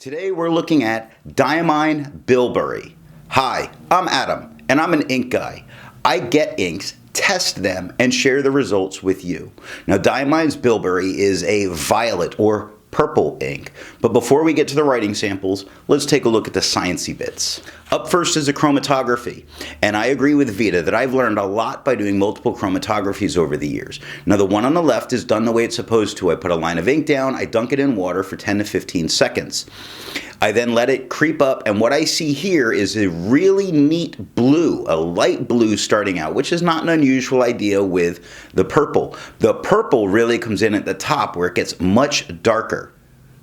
Today we're looking at Diamine Bilberry. Hi, I'm Adam, and I'm an ink guy. I get inks, test them, and share the results with you. Now, Diamine's Bilberry is a violet or purple ink. But before we get to the writing samples, let's take a look at the sciencey bits. Up first is a chromatography, and I agree with Vita that I've learned a lot by doing multiple chromatographies over the years. Now the one on the left is done the way it's supposed to. I put a line of ink down, I dunk it in water for 10 to 15 seconds. I then let it creep up, and what I see here is a really neat blue, a light blue starting out, which is not an unusual idea with the purple. The purple really comes in at the top where it gets much darker.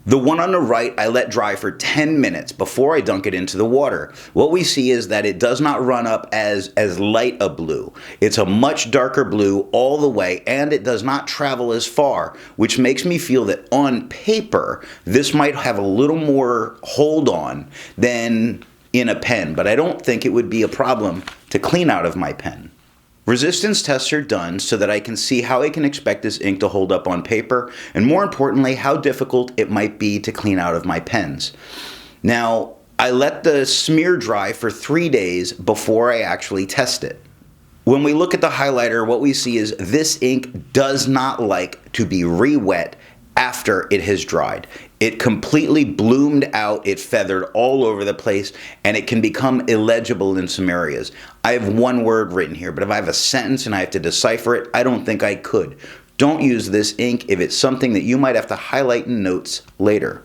The one on the right I let dry for 10 minutes before I dunk it into the water. What we see is that it does not run up as light a blue. It's a much darker blue all the way, and it does not travel as far, which makes me feel that on paper this might have a little more hold on than in a pen, but I don't think it would be a problem to clean out of my pen. Resistance tests are done so that I can see how I can expect this ink to hold up on paper, and more importantly, how difficult it might be to clean out of my pens. Now, I let the smear dry for 3 days before I actually test it. When we look at the highlighter, what we see is this ink does not like to be re-wet after it has dried. It completely bloomed out, it feathered all over the place, and it can become illegible in some areas. I have one word written here, but if I have a sentence and I have to decipher it, I don't think I could. Don't use this ink if it's something that you might have to highlight in notes later.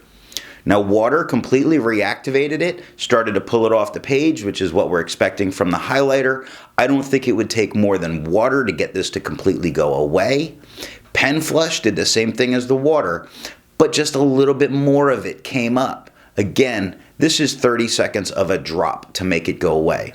Now, water completely reactivated it, started to pull it off the page, which is what we're expecting from the highlighter. I don't think it would take more than water to get this to completely go away. Pen Flush did the same thing as the water, but just a little bit more of it came up. Again, this is 30 seconds of a drop to make it go away.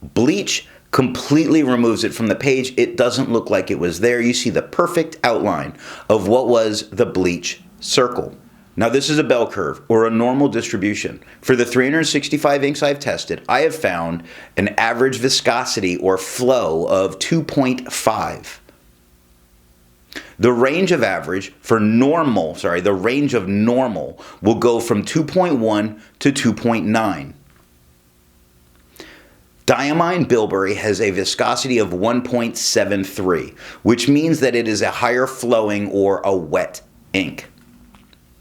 Bleach completely removes it from the page. It doesn't look like it was there. You see the perfect outline of what was the bleach circle. Now this is a bell curve, or a normal distribution. For the 365 inks I've tested, I have found an average viscosity or flow of 2.5. The range of average for normal, the range of normal will go from 2.1 to 2.9. Diamine Bilberry has a viscosity of 1.73, which means that it is a higher flowing or a wet ink.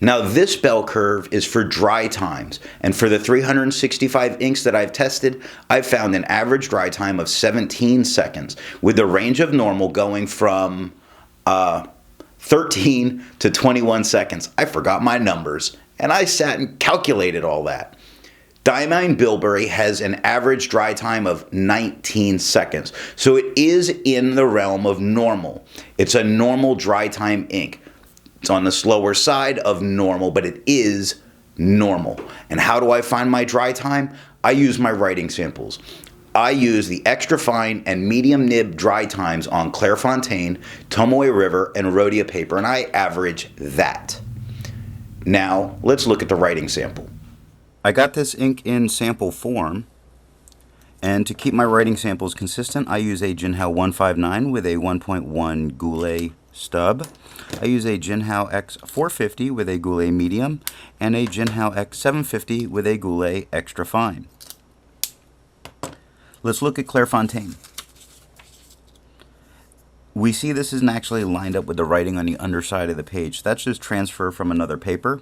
Now this bell curve is for dry times, and for the 365 inks that I've tested, I've found an average dry time of 17 seconds, with the range of normal going from 13 to 21 seconds. I forgot my numbers, and I sat and calculated all that. Diamine Bilberry has an average dry time of 19 seconds, so it is in the realm of normal. It's a normal dry time ink. It's on the slower side of normal, but it is normal. And how do I find my dry time? I use my writing samples. I use the extra fine and medium nib dry times on Clairefontaine, Tomoyo River, and Rhodia paper, and I average that. Now, let's look at the writing sample. I got this ink in sample form, and to keep my writing samples consistent, I use a Jinhao 159 with a 1.1 Goulet stub. I use a Jinhao X450 with a Goulet medium, and a Jinhao X750 with a Goulet extra fine. Let's look at Clairefontaine. We see this isn't actually lined up with the writing on the underside of the page. That's just transfer from another paper.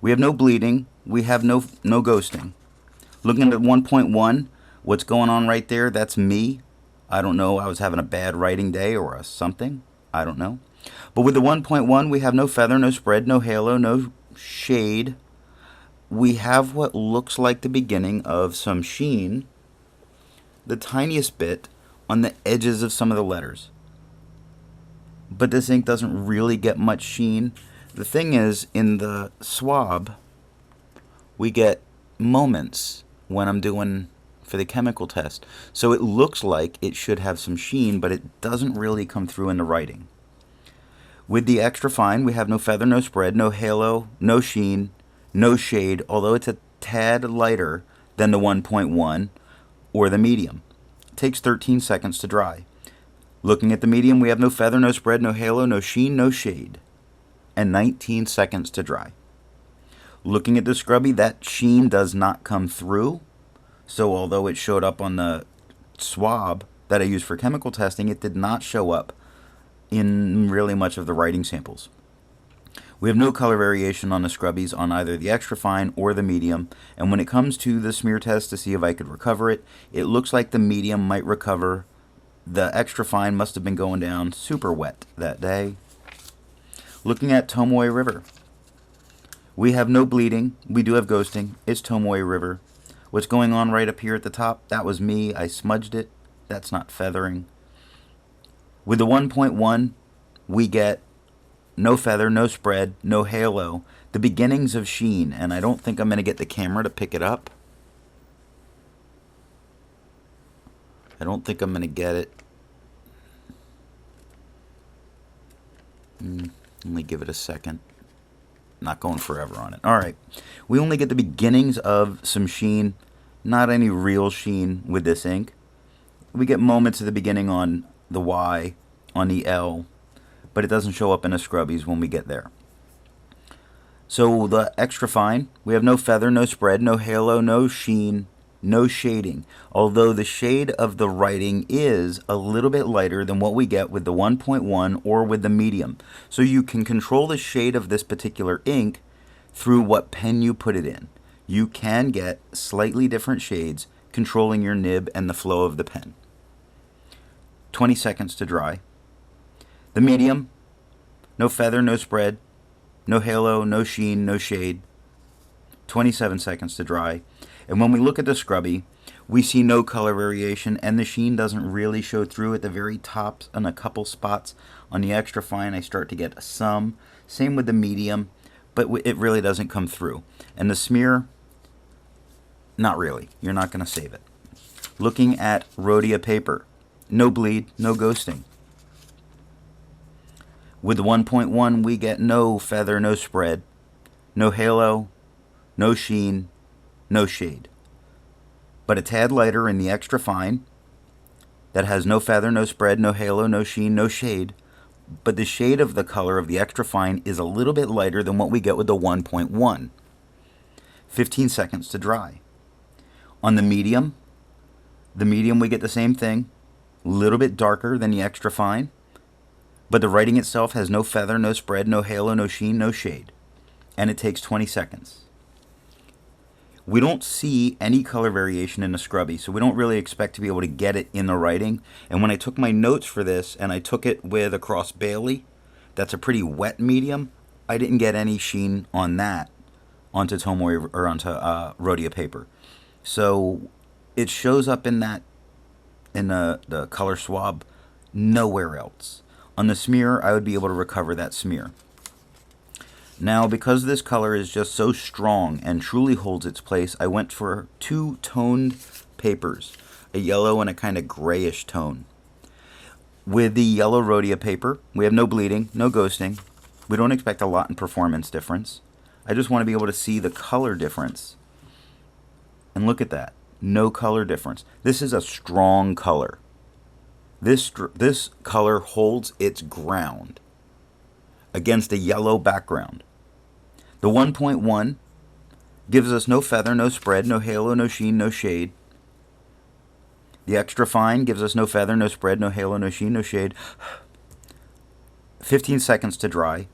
We have no bleeding. We have no ghosting. Looking at 1.1, what's going on right there, that's me. I don't know, I was having a bad writing day or a something. I don't know. But with the 1.1, we have no feather, no spread, no halo, no shade. We have what looks like the beginning of some sheen, the tiniest bit on the edges of some of the letters. But this ink doesn't really get much sheen. The thing is, in the swab, we get moments when I'm doing for the chemical test. So it looks like it should have some sheen, but it doesn't really come through in the writing. With the extra fine, we have no feather, no spread, no halo, no sheen, no shade, although it's a tad lighter than the 1.1 or the medium. It takes 13 seconds to dry. Looking at the medium, we have no feather, no spread, no halo, no sheen, no shade, and 19 seconds to dry. Looking at the scrubby, that sheen does not come through. So although it showed up on the swab that I used for chemical testing, it did not show up in really much of the writing samples. We have no color variation on the scrubbies on either the extra fine or the medium, and when it comes to the smear test to see if I could recover it, it looks like the medium might recover. The extra fine must have been going down super wet that day. Looking at Tomoyo River, we have no bleeding. We do have ghosting. It's Tomoyo River. What's going on right up here at the top? That was me. I smudged it. That's not feathering. With the 1.1, we get no feather, no spread, no halo, the beginnings of sheen, and I don't think I'm going to get the camera to pick it up. I don't think I'm going to get it. Let me give it a second. Not going forever on it. Alright, we only get the beginnings of some sheen, not any real sheen with this ink. We get moments at the beginning on the Y, on the L, but it doesn't show up in the scrubbies when we get there. So the extra fine, we have no feather, no spread, no halo, no sheen, no shading, although the shade of the writing is a little bit lighter than what we get with the 1.1 or with the medium. So you can control the shade of this particular ink through what pen you put it in. You can get slightly different shades controlling your nib and the flow of the pen. 20 seconds to dry. The medium, no feather, no spread, no halo, no sheen, no shade. 27 seconds to dry. And when we look at the scrubby, we see no color variation, and the sheen doesn't really show through at the very tops and a couple spots. On the extra fine, I start to get some. Same with the medium, but it really doesn't come through. And the smear, not really. You're not going to save it. Looking at Rhodia paper, no bleed, no ghosting. With the 1.1, we get no feather, no spread, no halo, no sheen, no shade. But a tad lighter in the extra fine that has no feather, no spread, no halo, no sheen, no shade. But the shade of the color of the extra fine is a little bit lighter than what we get with the 1.1. 15 seconds to dry. On the medium we get the same thing, a little bit darker than the extra fine, but the writing itself has no feather, no spread, no halo, no sheen, no shade. And it takes 20 seconds. We don't see any color variation in the scrubby, so we don't really expect to be able to get it in the writing. And when I took my notes for this, and I took it with a Cross Baily, that's a pretty wet medium, I didn't get any sheen on that onto Tomoyo or onto Rhodia paper. So it shows up in that the color swab nowhere else. On the smear, I would be able to recover that smear. Now, because this color is just so strong and truly holds its place, I went for two toned papers, a yellow and a kind of grayish tone. With the yellow Rhodia paper, we have no bleeding, no ghosting. We don't expect a lot in performance difference. I just want to be able to see the color difference. And look at that, no color difference. This is a strong color. This color holds its ground against a yellow background. The 1.1 gives us no feather, no spread, no halo, no sheen, no shade. The extra fine gives us no feather, no spread, no halo, no sheen, no shade. 15 seconds to dry.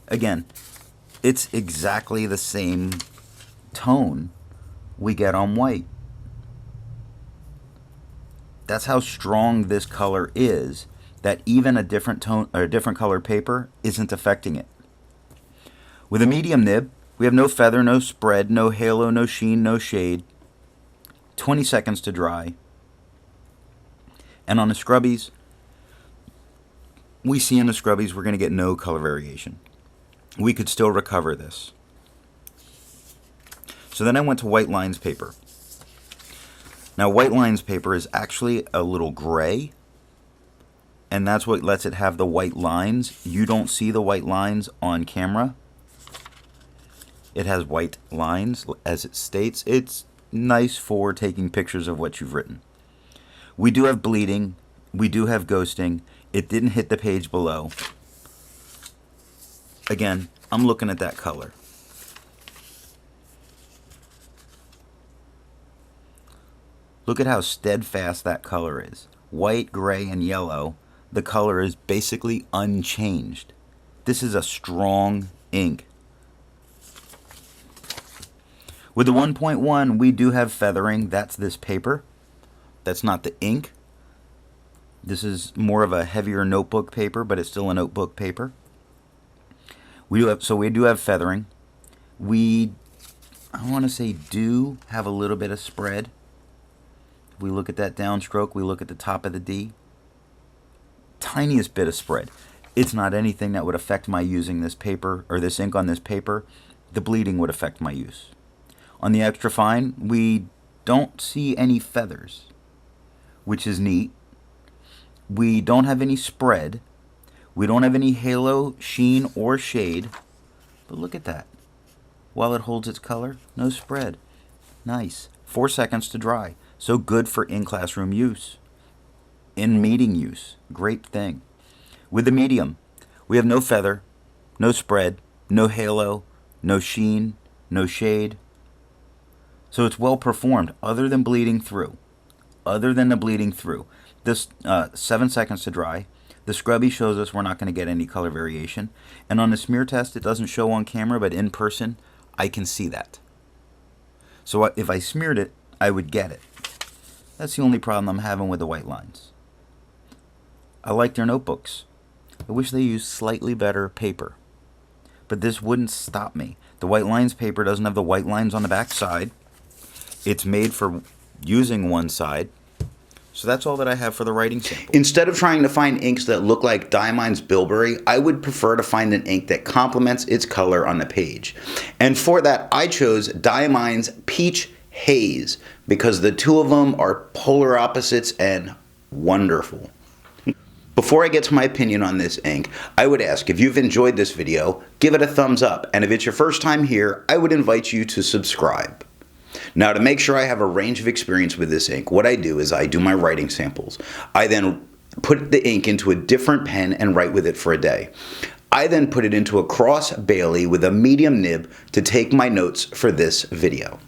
Again, it's exactly the same tone we get on white. That's how strong this color is, that even a different tone or a different color paper isn't affecting it. With a medium nib, we have no feather, no spread, no halo, no sheen, no shade. 20 seconds to dry. And on the scrubbies, we see in the scrubbies we're going to get no color variation. We could still recover this. So then I went to white lines paper. Now white lines paper is actually a little gray, and that's what lets it have the white lines. You don't see the white lines on camera. It has white lines, as it states. It's nice for taking pictures of what you've written. We do have bleeding. We do have ghosting. It didn't hit the page below. Again, I'm looking at that color. Look at how steadfast that color is. White, gray, and yellow. The color is basically unchanged. This is a strong ink. With the 1.1, we do have feathering. That's this paper. That's not the ink. This is more of a heavier notebook paper, but it's still a notebook paper. We do have feathering. I want to say do have a little bit of spread. If we look at that downstroke, we look at the top of the D. Tiniest bit of spread. It's not anything that would affect my using this paper or this ink on this paper. The bleeding would affect my use. On the extra fine, we don't see any feathers, which is neat. We don't have any spread. We don't have any halo, sheen, or shade. But look at that. While it holds its color, no spread. Nice. 4 seconds to dry. So good for in-classroom use. In meeting use. Great thing. With the medium, we have no feather, no spread, no halo, no sheen, no shade. So it's well performed, other than bleeding through. Other than the bleeding through. This 7 seconds to dry. The scrubby shows us we're not going to get any color variation. And on the smear test, it doesn't show on camera, but in person, I can see that. So if I smeared it, I would get it. That's the only problem I'm having with the white lines. I like their notebooks. I wish they used slightly better paper. But this wouldn't stop me. The white lines paper doesn't have the white lines on the back side. It's made for using one side. So that's all that I have for the writing sample. Instead of trying to find inks that look like Diamine's Bilberry, I would prefer to find an ink that complements its color on the page. And for that, I chose Diamine's Peach Haze because the two of them are polar opposites and wonderful. Before I get to my opinion on this ink, I would ask if you've enjoyed this video, give it a thumbs up. And if it's your first time here, I would invite you to subscribe. Now, to make sure I have a range of experience with this ink, what I do is I do my writing samples. I then put the ink into a different pen and write with it for a day. I then put it into a Cross Baily with a medium nib to take my notes for this video.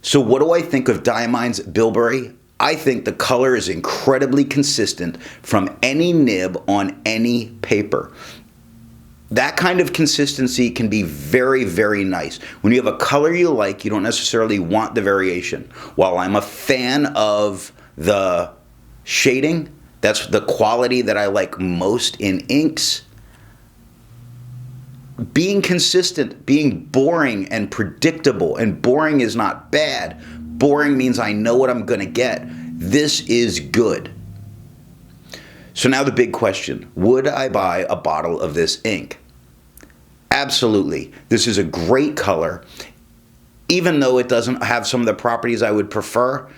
So what do I think of Diamine's Bilberry? I think the color is incredibly consistent from any nib on any paper. That kind of consistency can be very, very nice. When you have a color you like, you don't necessarily want the variation. While I'm a fan of the shading, that's the quality that I like most in inks. Being consistent, being boring and predictable, and boring is not bad. Boring means I know what I'm going to get. This is good. So now the big question, would I buy a bottle of this ink? Absolutely. This is a great color. Even though it doesn't have some of the properties I would prefer,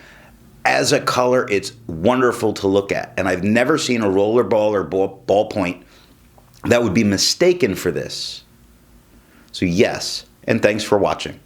as a color, it's wonderful to look at. And I've never seen a rollerball or ballpoint that would be mistaken for this. So yes, and thanks for watching.